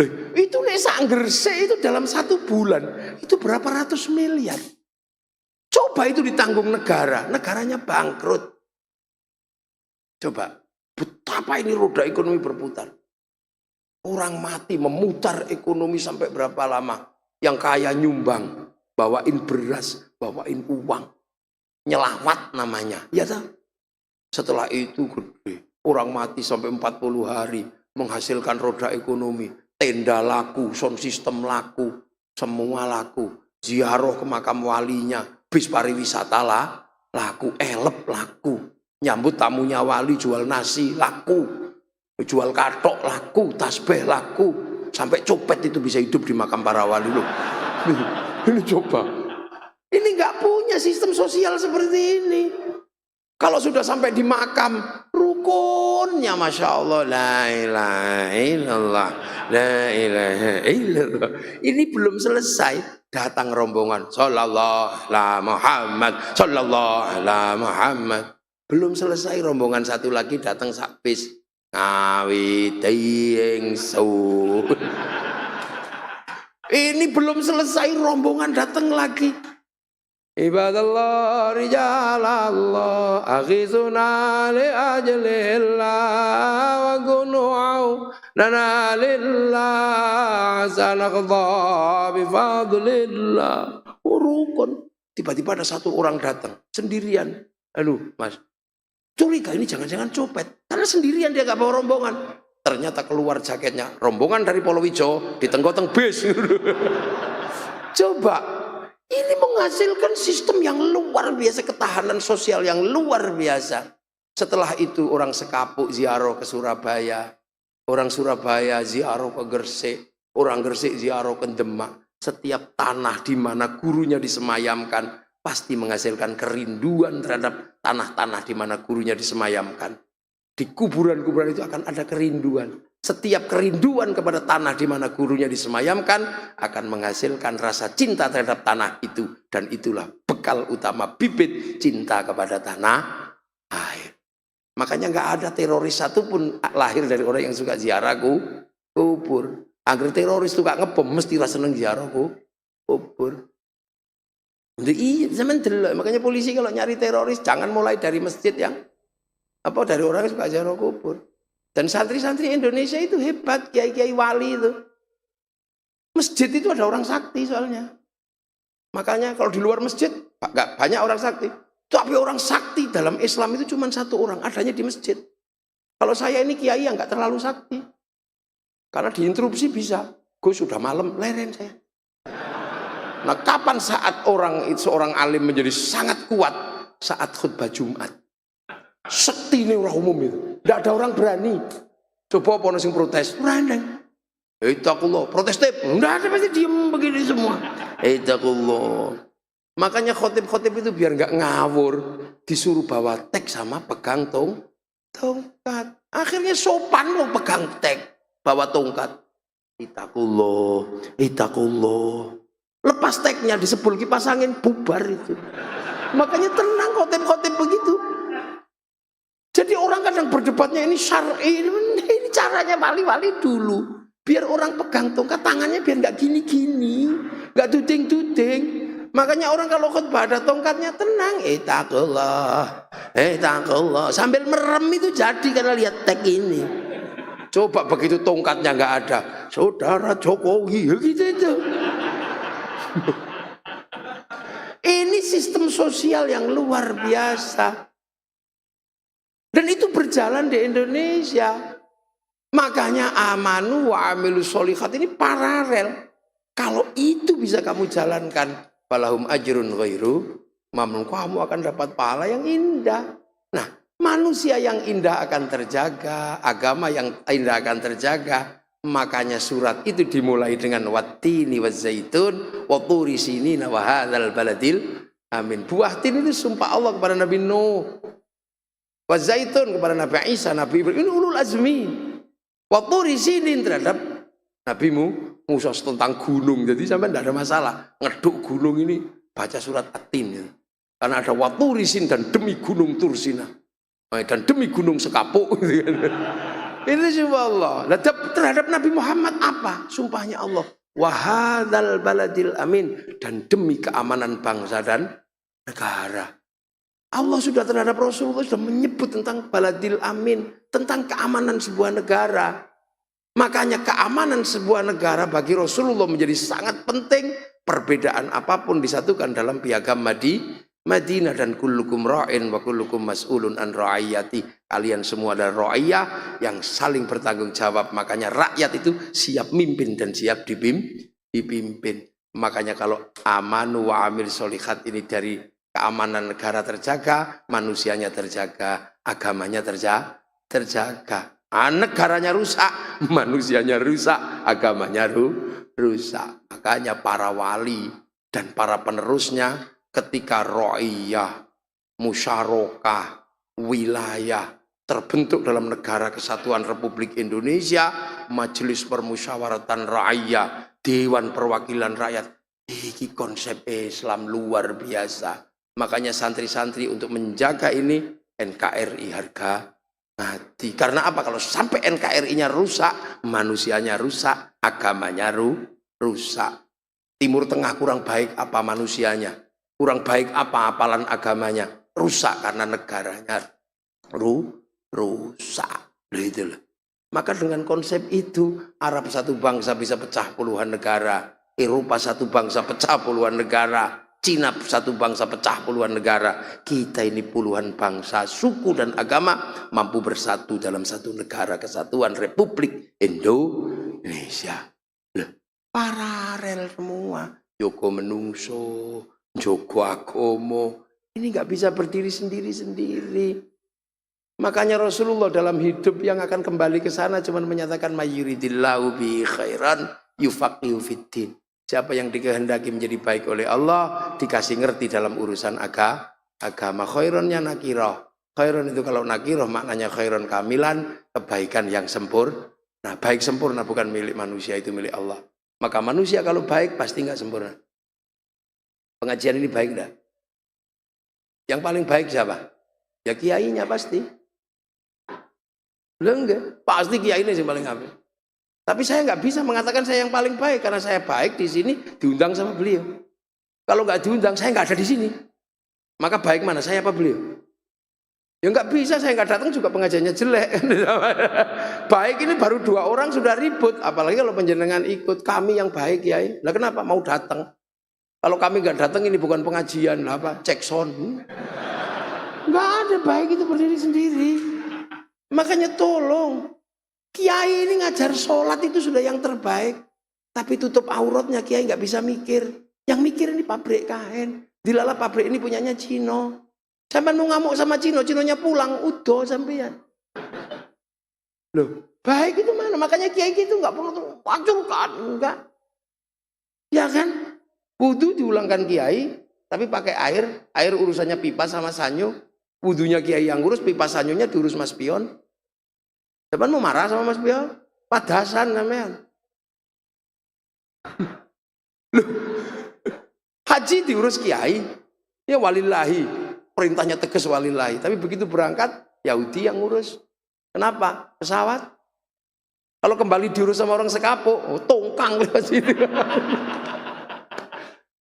Loh, itu nek sak Gresik itu dalam 1 bulan, itu berapa ratus miliar. Coba itu ditanggung negara, negaranya bangkrut. Coba, betapa ini roda ekonomi berputar. Orang mati memutar ekonomi sampai berapa lama. Yang kaya nyumbang, bawain beras, bawain uang. Nyelawat namanya. Ya tak? Setelah itu gede. Orang mati sampai 40 hari. Menghasilkan roda ekonomi. Tenda laku, sound system laku. Semua laku. Ziarah ke makam walinya. Bis pariwisata laku, elep laku, nyambut tamunya wali jual nasi laku, jual katok laku, tasbih laku, sampai copet itu bisa hidup di makam para wali loh. Ini coba. Ini nggak punya sistem sosial seperti ini. Kalau sudah sampai di makam, rukunnya Masya Allah, la ilaha illallah, la ilaha illallah. Ini belum selesai, datang rombongan, sallallahu ala Muhammad, sallallahu ala Muhammad. Belum selesai, rombongan satu lagi datang sakbis, ngawiti ingsun. Ini belum selesai, rombongan datang lagi. Ibadallah rijalallah aghizuna li ajlillah wa kunu'au lana lillah sanaqdha bifadlillah. Rukun. Tiba-tiba ada satu orang datang sendirian. Aduh mas, curiga ini jangan-jangan copet, karena sendirian dia gak bawa rombongan. Ternyata keluar jaketnya, rombongan dari Polowijo ditenggoteng bis. Coba, ini menghasilkan sistem yang luar biasa, ketahanan sosial yang luar biasa. Setelah itu orang Sekapuk ziarah ke Surabaya, orang Surabaya ziarah ke Gresik, orang Gresik ziarah ke Demak. Setiap tanah di mana gurunya disemayamkan pasti menghasilkan kerinduan terhadap tanah-tanah di mana gurunya disemayamkan. Di kuburan-kuburan itu akan ada kerinduan. Setiap kerinduan kepada tanah di mana gurunya disemayamkan akan menghasilkan rasa cinta terhadap tanah itu. Dan itulah bekal utama bibit cinta kepada tanah air. Makanya nggak ada teroris satupun lahir dari orang yang suka ziarah kubur. Agar teroris itu gak ngebom mesti rasa seneng ziarah kubur. Iya, zaman dulu. Makanya polisi kalau nyari teroris jangan mulai dari masjid yang dari orang yang suka ziarah kubur. Dan santri-santri Indonesia itu hebat, kiai-kiai wali itu. Masjid itu ada orang sakti soalnya. Makanya kalau di luar masjid gak banyak orang sakti. Tapi orang sakti dalam Islam itu cuma satu orang, adanya di masjid. Kalau saya ini kiai yang gak terlalu sakti. Karena diinterupsi bisa. Gue sudah malam, leren saya. Nah kapan saat seorang alim menjadi sangat kuat? Saat khutbah Jumat. Sekti ini orang umum itu. Tidak ada orang berani. Coba apa yang protes? Berandang. Itakullah. Protes tip. Tidak ada, pasti diem begini semua. Itakullah. Makanya khotib-khotib itu biar nggak ngawur. Disuruh bawa teks sama pegang tongkat. Akhirnya sopan loh pegang teks. Bawa tongkat. Itakullah. Itakullah. Lepas teknya disebul kipas angin. Bubar itu. Makanya tenang khotib-khotib begitu. Jadi orang kadang berdebatnya ini syar'i, ini caranya wali-wali dulu. Biar orang pegang tongkat tangannya biar nggak gini-gini, nggak duding-duding. Makanya orang kalau khutbah ada tongkatnya tenang, itakullah, sambil merem itu jadi karena lihat tag ini. Coba begitu tongkatnya nggak ada, saudara Jokowi gitu itu. Ini sistem sosial yang luar biasa. Dan itu berjalan di Indonesia. Makanya amanu wa amilus sholihat ini paralel. Kalau itu bisa kamu jalankan, falahum ajrun ghairu mamnun, kamu akan dapat pahala yang indah. Nah, manusia yang indah akan terjaga, agama yang indah akan terjaga. Makanya surat itu dimulai dengan wattini wazzaitun wa turi sinina wa hadzal baladil amin. Buah tin itu sumpah Allah kepada Nabi Nuh. Wazaitun kepada Nabi Isa, Nabi Ibrahim, ini ulul azmi. Waktu risinin terhadap Nabi Musa tentang gunung. Jadi sampai tidak ada masalah. Ngeduk gunung ini baca surat At-Tin. Ya. Karena ada waktu risin dan demi gunung Tursina. Dan demi gunung Sekapuk. Ini sumpah Allah. Nah, terhadap Nabi Muhammad apa? Sumpahnya Allah. Wahadal baladil amin. Dan demi keamanan bangsa dan negara. Allah sudah terhadap Rasulullah sudah menyebut tentang baladil amin, tentang keamanan sebuah negara. Makanya keamanan sebuah negara bagi Rasulullah menjadi sangat penting. Perbedaan apapun disatukan dalam piagam Madinah, dan kullukum ra'in wa kullukum mas'ulun an ra'iyati. Kalian semua adalah ra'iyah yang saling bertanggung jawab. Makanya rakyat itu siap mimpin dan siap dipimpin. Makanya kalau amanu wa amil sholihat ini dari keamanan negara terjaga, manusianya terjaga, agamanya terjaga. Negaranya rusak, manusianya rusak, agamanya rusak. Makanya para wali dan para penerusnya ketika ro'iyah, musyarakah, wilayah terbentuk dalam negara kesatuan Republik Indonesia, Majelis Permusyawaratan Rakyat, Dewan Perwakilan Rakyat. Ini konsep Islam luar biasa. Makanya santri-santri untuk menjaga ini NKRI harga mati. Karena apa? Kalau sampai NKRI-nya rusak, manusianya rusak, agamanya rusak. Timur Tengah kurang baik apa manusianya? Kurang baik apa apalan agamanya? Rusak karena negaranya rusak. Gitu loh. Maka dengan konsep itu, Arab satu bangsa bisa pecah puluhan negara. Eropa satu bangsa pecah puluhan negara. Cina satu bangsa pecah puluhan negara. Kita ini puluhan bangsa, suku dan agama mampu bersatu dalam satu negara kesatuan Republik Indonesia. Loh, paralel semua. Joko menungso, Joko agomo. Ini nggak bisa berdiri sendiri-sendiri. Makanya Rasulullah dalam hidup yang akan kembali ke sana cuma menyatakan mayuridillahu bi khairan yufaqihu fiddin. Siapa yang dikehendaki menjadi baik oleh Allah, dikasih ngerti dalam urusan agama. Khaironnya nakirah. Khairon itu kalau nakirah maknanya khairon kamilan, kebaikan yang sempurna. Nah, baik sempurna bukan milik manusia, itu milik Allah. Maka manusia kalau baik pasti nggak sempurna. Pengajian ini baik enggak? Yang paling baik siapa? Ya kiainya pasti. Enggak, pasti kiai ini yang paling apik. Tapi saya nggak bisa mengatakan saya yang paling baik karena saya baik di sini diundang sama beliau. Kalau nggak diundang saya nggak ada di sini. Maka baik mana saya apa beliau? Ya nggak bisa, saya nggak datang juga pengajiannya jelek. Baik ini baru 2 orang sudah ribut, apalagi kalau penjenengan ikut. Kami yang baik ya. Lah kenapa mau datang? Kalau kami nggak datang ini bukan pengajian, apa? Cek sound. Nggak ada, baik itu berdiri sendiri. Makanya tolong. Kiai ini ngajar sholat itu sudah yang terbaik. Tapi tutup auratnya kiai nggak bisa mikir. Yang mikir ini pabrik kain. Dilala pabrik ini punyanya Cino. Sampai mau ngamuk sama Cino, Cinonya pulang. Udah sampean. Loh, baik itu mana? Makanya kiai itu nggak perlu hancurkan. Enggak. Ya kan? Wudu diulangkan kiai. Tapi pakai air. Air urusannya pipa sama sanyo. Wudunya kiai yang ngurus, pipa sanyonya diurus Mas Pion. Depan mau marah sama Mas Pion? Padasan namanya. Loh, haji diurus kiai. Ya walillahi. Perintahnya tegas walillahi. Tapi begitu berangkat, Yahudi yang ngurus. Kenapa? Pesawat. Kalau kembali diurus sama orang sekapo, tongkang lewat situ.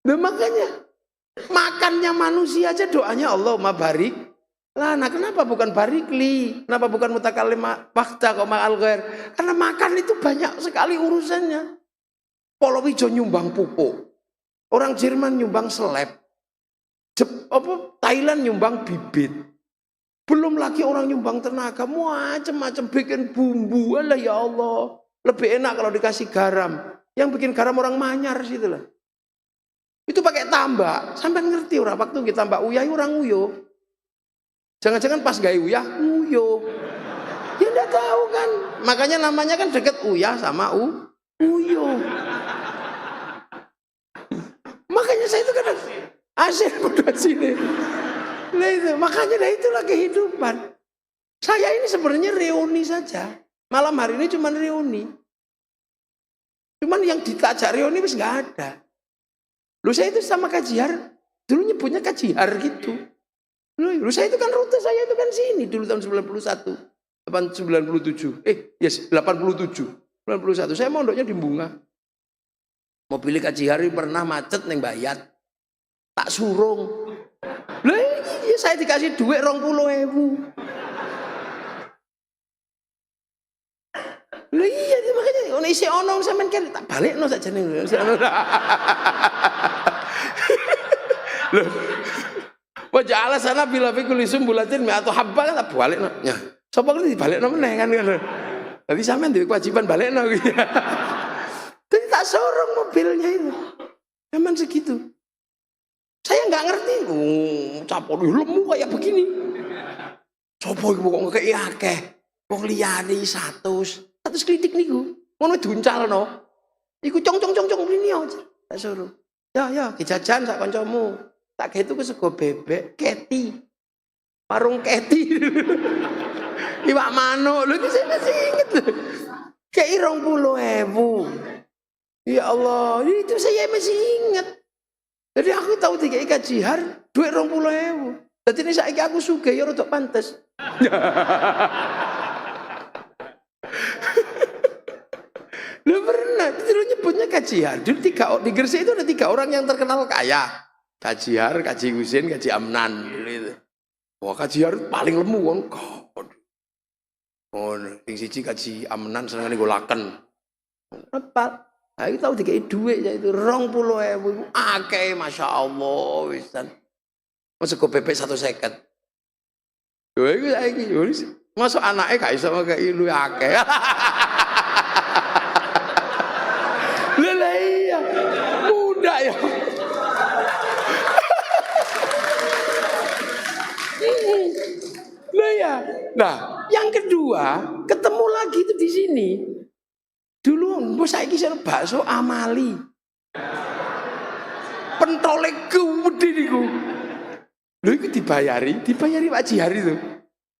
Nah makanya, makannya manusia aja doanya Allahumma barik. Lah, nah kenapa bukan barikli? Kenapa bukan mutakalim fakta kok ma'al ghair? Karena makan itu banyak sekali urusannya. Polowijo nyumbang pupuk. Orang Jerman nyumbang seleb. Thailand nyumbang bibit. Belum lagi orang nyumbang tenaga. Macam-macam bikin bumbu. Alah ya Allah. Lebih enak kalau dikasih garam. Yang bikin garam orang Manyar situ lah. Itu pakai tambak. Sampai ngerti orang waktu kita tambak uyah orang uyo. Jangan-jangan pas gaya uyah, uyo. Ya enggak tahu kan. Makanya namanya kan deket uyah sama uyo. Makanya saya itu kadang asik berdua sini. Nah itu, makanya itulah kehidupan. Saya ini sebenarnya reuni saja. Malam hari ini cuma reuni. Cuman yang ditajak reuni wis nggak ada. Lu saya itu sama Kajihar, dulu nyebutnya Kajihar gitu. Lu saya itu kan rute saya itu kan sini dulu tahun 91, 97. Yes, 87. 91. Saya mondoknya di Bunga. Mobil Kajihari pernah macet neng Bayat. Tak surung. Lah iya saya dikasih duit 20.000. Lah iya makanya ono isi ono sampean kan tak balekno sakjane. Loh. Wajah Allah sana bila fikul sumbulatin atau habba kan tak balekno. Ya, sapa kene dibalekno meneh kan. Tapi sampean duwe kewajiban balekno gitu. Jadi tak sorong mobilnya itu. Zaman segitu. Saya nggak ngerti. Capor lemu kayak begini. Sopo iku kok ngekeki akeh. Wong liyane 100 klitik niku. Ngono duncalno. Iku cong mrene aja. Tak suruh. Ya, dijajan sak kancamu. Tak ge tuku sego bebek, keti. Warung keti. Iwak manuk. Lho iki masih inget lho. Kei 20.000. Ya Allah, itu saya masih ingat. Jadi aku tahu dikai kajihar duit 20.000. Dadi nek saiki aku sugih ya rada pantes. Lu pernah, itu nyebutnya kajihar. Dulu di Gresik itu ada 3 orang yang terkenal kaya. Kajihar, Kaji Husin, Kaji Amnan. Gitu. Wah, Kajihar paling lemu kan. Oh, yang siji Kaji Amnan seneng ngolaken. Apa? Aku tahu dikai duit ya itu 20.000. Akeh, masya Allah, wisan. Masuk ke bebek 150. Lha iku saiki masuk anake gak iso ngekeki lu akeh. Lha iya. Muda ya. Lah ya. Nah, yang kedua, ketemu lagi itu di sini. Dulu mbok saiki sing bakso amali. Pentole gede niku. Lho iku dibayari Pak Jihar itu.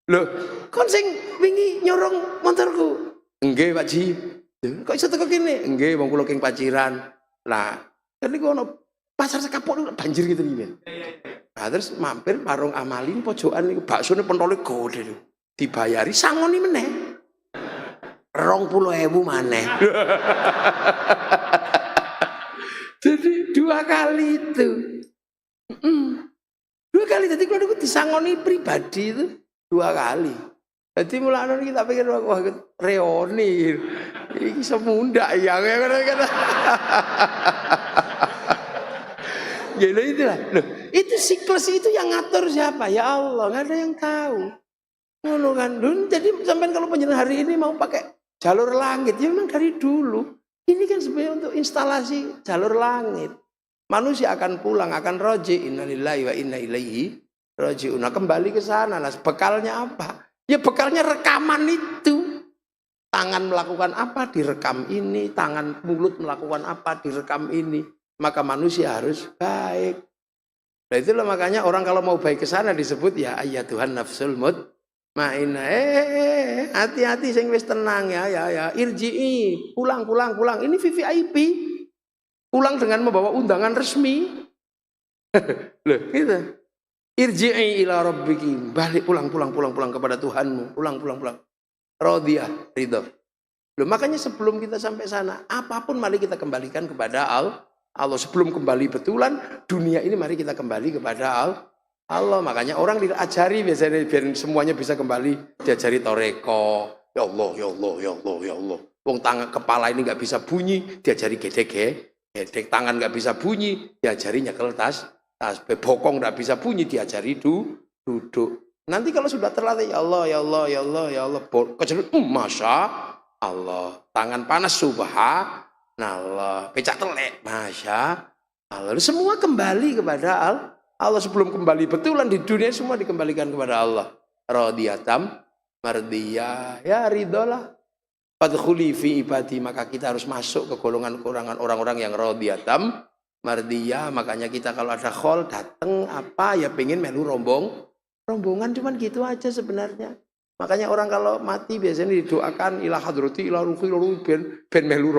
Lho, kon sing wingi nyorong motorku. Nggih, Pak Ji. Kok iso teko kene? Nggih, wong kula king Paciran. Lah, kan niku ono pasar sekapuk banjir gitu iki. Nah, terus mampir warung amali pojokan niku baksone pentole gede lho. Dibayari sangoni meneh. 20.000 maneh. Jadi 2 kali itu. 2 kali, jadi kalau aku disangoni pribadi itu 2 kali. Jadi mulanya kita pikir wah reoni, ini semunda ya kata. Jadi itulah, loh, itu siklus itu yang ngatur siapa? Ya Allah, nggak ada yang tahu. Ngono kan, jadi sampai kalau penjelasan hari ini mau pakai jalur langit, ya memang dari dulu. Ini kan sebenarnya untuk instalasi jalur langit. Manusia akan pulang, akan roji. Innalillahi wa inna ilaihi roji'un. Nah, kembali ke sana. Nah, bekalnya apa? Ya bekalnya rekaman itu. Tangan melakukan apa? Direkam ini. Tangan mulut melakukan apa? Direkam ini. Maka manusia harus baik. Nah, itulah makanya orang kalau mau baik ke sana disebut ya ayat Tuhan nafsul mutmainnah. Hati-hati sing wis tenang ya. Irji'i, pulang. Ini VVIP. Pulang dengan membawa undangan resmi. Loh, gitu. Irji'i ila rabbiki. Balik pulang kepada Tuhanmu. Pulang. Radiyah, ridho. Loh, makanya sebelum kita sampai sana, apapun mari kita kembalikan kepada Allah. Sebelum kembali betulan, dunia ini mari kita kembali kepada Allah. Makanya orang diajari biasanya biar semuanya bisa kembali, diajari toreko. Ya Allah. Wong tangan kepala ini nggak bisa bunyi, diajari gedek. Tangan nggak bisa bunyi, diajari nyekel tas bokong nggak bisa bunyi, diajari duduk. Nanti kalau sudah terlatih ya Allah, kejelut, masya Allah, tangan panas subhanallah, pecah telek, masya Allah. Semua kembali kepada Allah. Sebelum kembali betulan di dunia semua dikembalikan kepada Allah. Radiyatam mardiyah, ya ridolah. Fadkhuli fi ibadi, maka kita harus masuk ke golongan orang-orang yang radiyatam mardiyah. Makanya kita kalau ada khol datang apa ya pengen melu rombongan, cuman gitu aja sebenarnya. Makanya orang kalau mati biasanya didoakan ila hadrati ila ruhi ben melu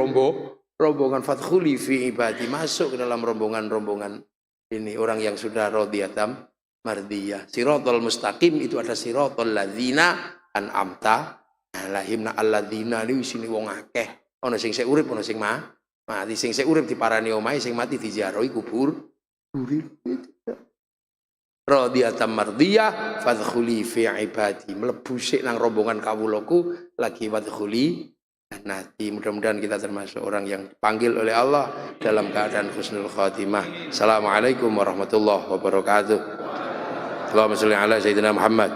rombongan. Fadkhuli fi ibadi, masuk ke dalam rombongan ini orang yang sudah radiyatam mardiyah. Siratal mustaqim itu ada siratal ladzina an'amta lahimna alladzina li sini wong akeh. Ana sing sik urip, ana sing mati. Sing sik urip diparani omahe, sing mati diziarahi kubur. Radiyatam mardiyah fadkhuli fi ibadi. Mlebu sik nang rombongan kawulaku lagi fadkhuli. Nanti mudah-mudahan kita termasuk orang yang dipanggil oleh Allah dalam keadaan husnul khatimah. Assalamualaikum warahmatullahi wabarakatuh. Allahumma shalli ala sayyidina Muhammad.